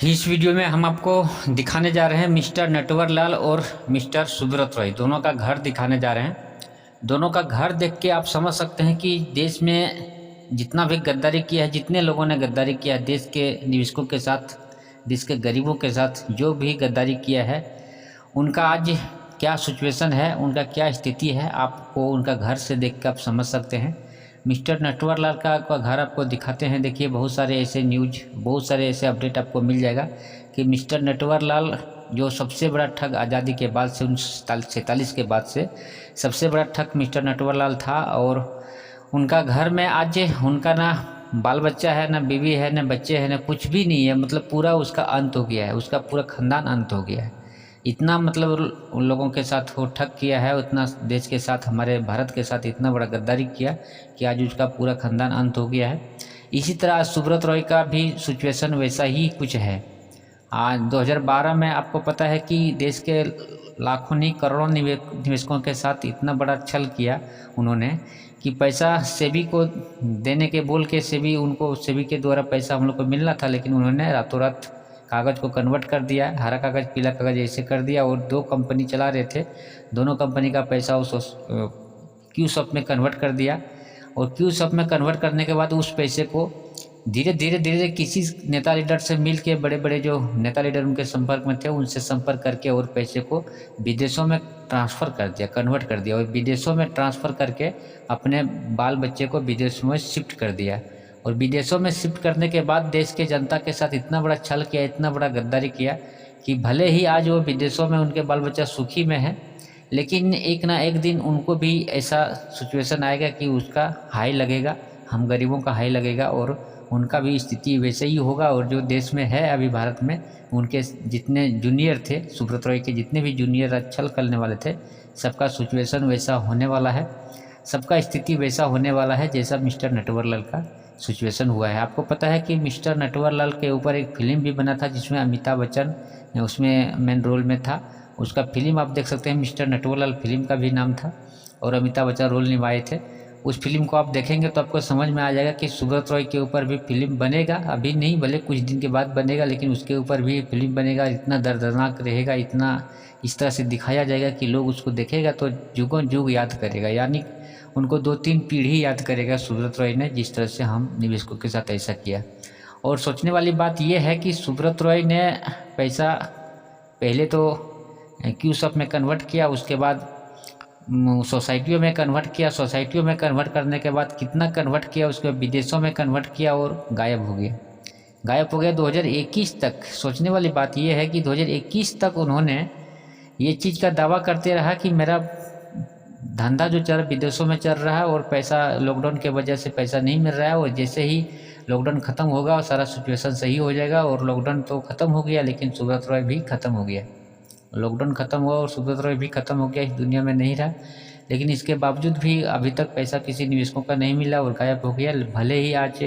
इस वीडियो में हम आपको दिखाने जा रहे हैं मिस्टर नटवर लाल और मिस्टर सुब्रत रॉय दोनों का घर दिखाने जा रहे हैं। दोनों का घर देख के आप समझ सकते हैं कि देश में जितना भी गद्दारी किया है, जितने लोगों ने गद्दारी किया है देश के निवेशकों के साथ, देश के गरीबों के साथ, जो भी गद्दारी किया है उनका आज क्या सिचुएशन है, उनका क्या स्थिति है, आपको उनका घर से देख के आप समझ सकते हैं। मिस्टर नटवर लाल का घर आपको दिखाते हैं। देखिए बहुत सारे ऐसे न्यूज, बहुत सारे ऐसे अपडेट आपको मिल जाएगा कि मिस्टर नटवर लाल जो सबसे बड़ा ठग आज़ादी के बाद से 1947 के बाद से सबसे बड़ा ठग मिस्टर नटवर लाल था। और उनका घर में आज उनका ना बाल बच्चा है, ना बीवी है, ना बच्चे हैं, ना कुछ भी नहीं है। मतलब पूरा उसका अंत हो गया है, उसका पूरा खानदान अंत हो गया है। इतना मतलब उन लोगों के साथ वो ठग किया है, उतना देश के साथ, हमारे भारत के साथ इतना बड़ा गद्दारी किया कि आज उसका पूरा खानदान अंत हो गया है। इसी तरह सुब्रत रॉय का भी सिचुएशन वैसा ही कुछ है। आज 2012 में आपको पता है कि देश के लाखों नहीं करोड़ों निवेशकों के साथ इतना बड़ा छल किया उन्होंने कि पैसा सेबी को देने के बोल के, सेबी के द्वारा पैसा हम लोग को मिलना था, लेकिन उन्होंने रातों रात कागज़ को कन्वर्ट कर दिया, हरा कागज़ पीला कागज़ ऐसे कर दिया। और दो कंपनी चला रहे थे, दोनों कंपनी का पैसा उस क्यू शॉप में कन्वर्ट कर दिया। और क्यू शॉप में कन्वर्ट करने के बाद उस पैसे को धीरे धीरे किसी नेता लीडर से मिल के, बड़े बड़े जो नेता लीडर उनके संपर्क में थे उनसे संपर्क करके और पैसे को विदेशों में ट्रांसफ़र कर दिया, कन्वर्ट कर दिया। और विदेशों में ट्रांसफ़र करके अपने बाल बच्चे को विदेशों में शिफ्ट कर दिया। और विदेशों में शिफ्ट करने के बाद देश के जनता के साथ इतना बड़ा छल किया, इतना बड़ा गद्दारी किया कि भले ही आज वो विदेशों में उनके बाल बच्चा सुखी में है, लेकिन एक ना एक दिन उनको भी ऐसा सिचुएशन आएगा कि उसका हाई लगेगा, हम गरीबों का हाई लगेगा और उनका भी स्थिति वैसे ही होगा। और जो देश में है अभी भारत में, उनके जितने जूनियर थे, सुब्रत रॉय के जितने भी जूनियर छल करने वाले थे, सबका सिचुएशन वैसा होने वाला है, सबका स्थिति वैसा होने वाला है जैसा मिस्टर नटवर लाल का सिचुएशन हुआ है। आपको पता है कि मिस्टर नटवर लाल के ऊपर एक फिल्म भी बना था जिसमें अमिताभ बच्चन उसमें मेन रोल में था। उसका फिल्म आप देख सकते हैं, मिस्टर नटवर लाल फिल्म का भी नाम था और अमिताभ बच्चन रोल निभाए थे। उस फिल्म को आप देखेंगे तो आपको समझ में आ जाएगा कि सुब्रत रॉय के ऊपर भी फिल्म बनेगा, अभी नहीं भले कुछ दिन के बाद बनेगा, लेकिन उसके ऊपर भी फिल्म बनेगा। इतना दर्दनाक रहेगा, इतना इस तरह से दिखाया जाएगा कि लोग उसको देखेगा तो जुगों जुग याद करेगा, यानी उनको 2-3 पीढ़ी याद करेगा सुब्रत रॉय ने जिस तरह से हम निवेशकों के साथ ऐसा किया। और सोचने वाली बात यह है कि सुब्रत रॉय ने पैसा पहले तो क्यू शॉप में कन्वर्ट किया, उसके बाद सोसाइटियों में कन्वर्ट किया, सोसाइटियों में कन्वर्ट करने के बाद कितना कन्वर्ट किया, उसके विदेशों में कन्वर्ट किया और गायब हो गया। गायब हो गया 2021 तक। सोचने वाली बात यह है कि 2021 तक उन्होंने ये चीज़ का दावा करते रहा कि मेरा धंधा जो चल विदेशों में चल रहा है और पैसा लॉकडाउन के वजह से पैसा नहीं मिल रहा है, और जैसे ही लॉकडाउन ख़त्म होगा और सारा सिचुएशन सही हो जाएगा। और लॉकडाउन तो ख़त्म हो गया, लेकिन सुब्रत रॉय भी ख़त्म हो गया। लॉकडाउन ख़त्म हुआ और सुब्रत रॉय भी ख़त्म हो गया, इस दुनिया में नहीं रहा। लेकिन इसके बावजूद भी अभी तक पैसा किसी निवेशकों का नहीं मिला और गायब हो गया। भले ही आज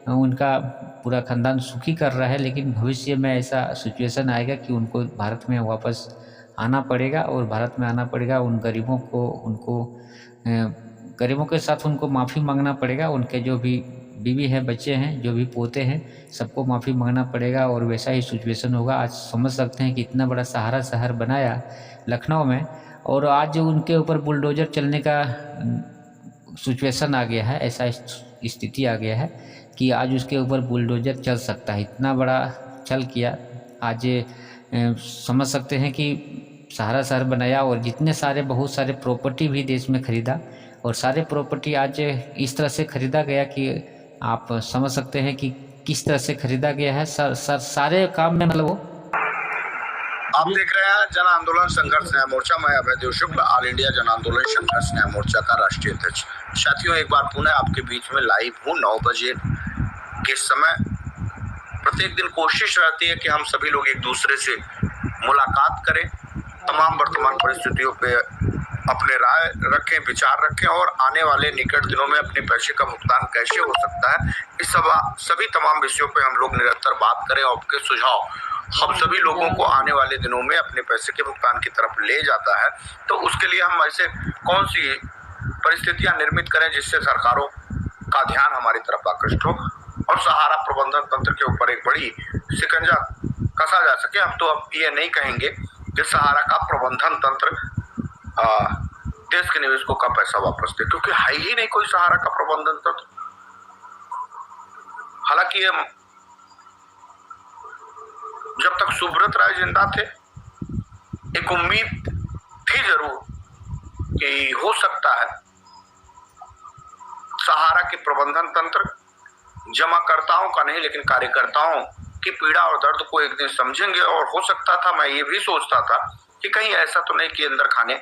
उनका पूरा खानदान सुखी कर रहा है, लेकिन भविष्य में ऐसा सिचुएशन आएगा कि उनको भारत में वापस आना पड़ेगा और भारत में आना पड़ेगा। उन गरीबों को, गरीबों के साथ उनको माफ़ी मांगना पड़ेगा। उनके जो भी बीवी है, बच्चे हैं, जो भी पोते हैं, सबको माफ़ी मांगना पड़ेगा और वैसा ही सिचुएशन होगा। आज समझ सकते हैं कि इतना बड़ा सहारा शहर बनाया लखनऊ में, और आज उनके ऊपर बुलडोजर चलने का सिचुएशन आ गया है, ऐसा स्थिति आ गया है कि आज उसके ऊपर बुलडोजर चल सकता है। इतना बड़ा छल किया आज, समझ सकते हैं कि सहारा शहर बनाया और जितने सारे बहुत सारे प्रॉपर्टी भी देश में खरीदा, और सारे प्रॉपर्टी आज इस तरह से खरीदा गया कि आप समझ सकते हैं कि किस तरह से खरीदा गया है। सारे काम में मतलब वो आप देख रहे हैं जन आंदोलन संघर्ष न्याय मोर्चा। मैं अभय शुक्ल, ऑल इंडिया जन आंदोलन संघर्ष न्याय मोर्चा का राष्ट्रीय अध्यक्ष। साथियों, एक बार पुनः आपके बीच में लाइव हूँ 9 बजे के समय। प्रत्येक दिन कोशिश रहती है कि हम सभी लोग एक दूसरे से मुलाकात करें, तमाम वर्तमान परिस्थितियों पे अपने राय रखें, विचार रखें और आने वाले निकट दिनों में अपने पैसे का भुगतान कैसे हो सकता है, इस सभी तमाम विषयों पे हम लोग निरंतर बात करें। आपके सुझाव हम सभी लोगों को आने वाले दिनों में अपने पैसे के भुगतान की तरफ ले जाता है। तो उसके लिए हम ऐसे कौन सी परिस्थितियां निर्मित करें जिससे सरकारों का ध्यान हमारी तरफ आकृष्ट हो और सहारा प्रबंधन तंत्र के ऊपर एक बड़ी शिकंजा कसा जा सके। हम तो अब ये नहीं कहेंगे कि सहारा का प्रबंधन तंत्र देश के निवेशकों का पैसा वापस दे, क्योंकि है ही नहीं कोई सहारा का प्रबंधन तंत्र। हालांकि जब तक सुब्रत राय जिंदा थे एक उम्मीद थी जरूर कि हो सकता है सहारा के प्रबंधन तंत्र जमाकर्ताओं का नहीं लेकिन कार्यकर्ताओं की पीड़ा और दर्द को एक दिन समझेंगे। और हो सकता था, मैं ये भी सोचता था कि कहीं ऐसा तो नहीं कि अंदर खाने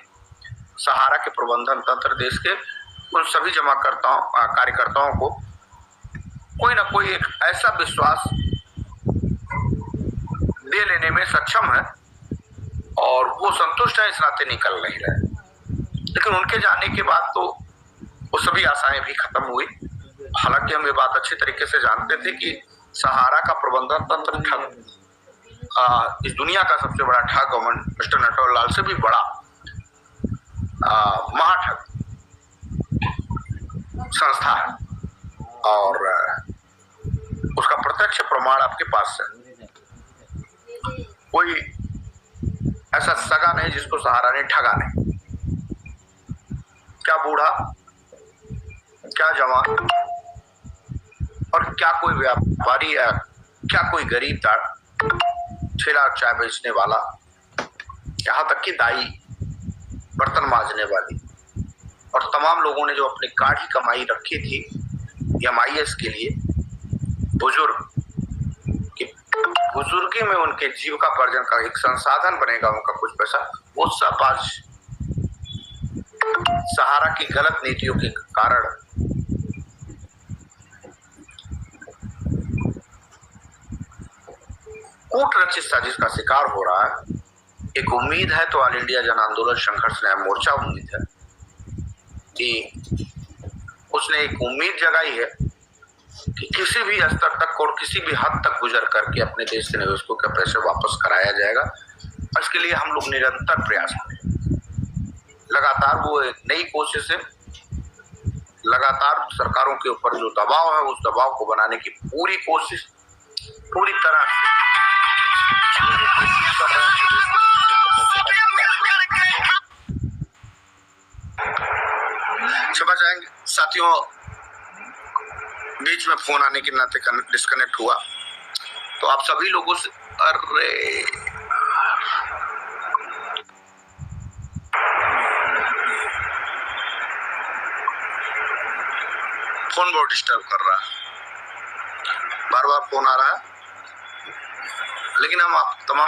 सहारा के प्रबंधन तंत्र देश के उन सभी जमाकर्ताओं कार्यकर्ताओं को कोई ना कोई एक ऐसा विश्वास दे लेने में सक्षम है और वो संतुष्ट है, इस नाते निकल नहीं रहे। लेकिन उनके जाने के बाद तो वो सभी आशाएं भी खत्म हुई। हालांकि हम ये बात अच्छी तरीके से जानते थे कि सहारा का प्रबंधन तंत्र ठग इस दुनिया का सबसे बड़ा ठग और मिस्टर नटवर लाल से भी बड़ा महाठग संस्था है और उसका प्रत्यक्ष प्रमाण आपके पास है। कोई ऐसा सगा नहीं जिसको सहारा ने ठगा नहीं। क्या बूढ़ा, क्या जवान और क्या कोई व्यापारी है, क्या कोई गरीब ठेला चाय बेचने वाला, यहाँ तक कि दाई बर्तन मांजने वाली और तमाम लोगों ने जो अपनी गाढ़ी कमाई रखी थी MIS के लिए, बुजुर्ग की बुजुर्गी में उनके जीविकापार्जन का एक संसाधन बनेगा उनका कुछ पैसा, वो सब आज सहारा की गलत नीतियों के कारण कूट रचित साजिश का शिकार हो रहा है। एक उम्मीद है तो ऑल इंडिया जन आंदोलन संघर्ष न्याय मोर्चा उम्मीद है कि उसने एक उम्मीद जगाई है कि किसी भी स्तर तक और किसी भी हद तक गुजर करके अपने देश के निवेशकों के पैसे वापस कराया जाएगा। इसके लिए हम लोग निरंतर प्रयास करें। लगातार वो एक नई कोशिश है, लगातार सरकारों के ऊपर जो दबाव है उस दबाव को बनाने की पूरी कोशिश पूरी तरह से क्षमा चाहेंगे साथियों, बीच में फोन आने के नाते डिस्कनेक्ट हुआ तो आप सभी लोगों से अरे फोन बहुत डिस्टर्ब कर रहा है, बार बार फोन आ रहा है। लेकिन हम आप तमाम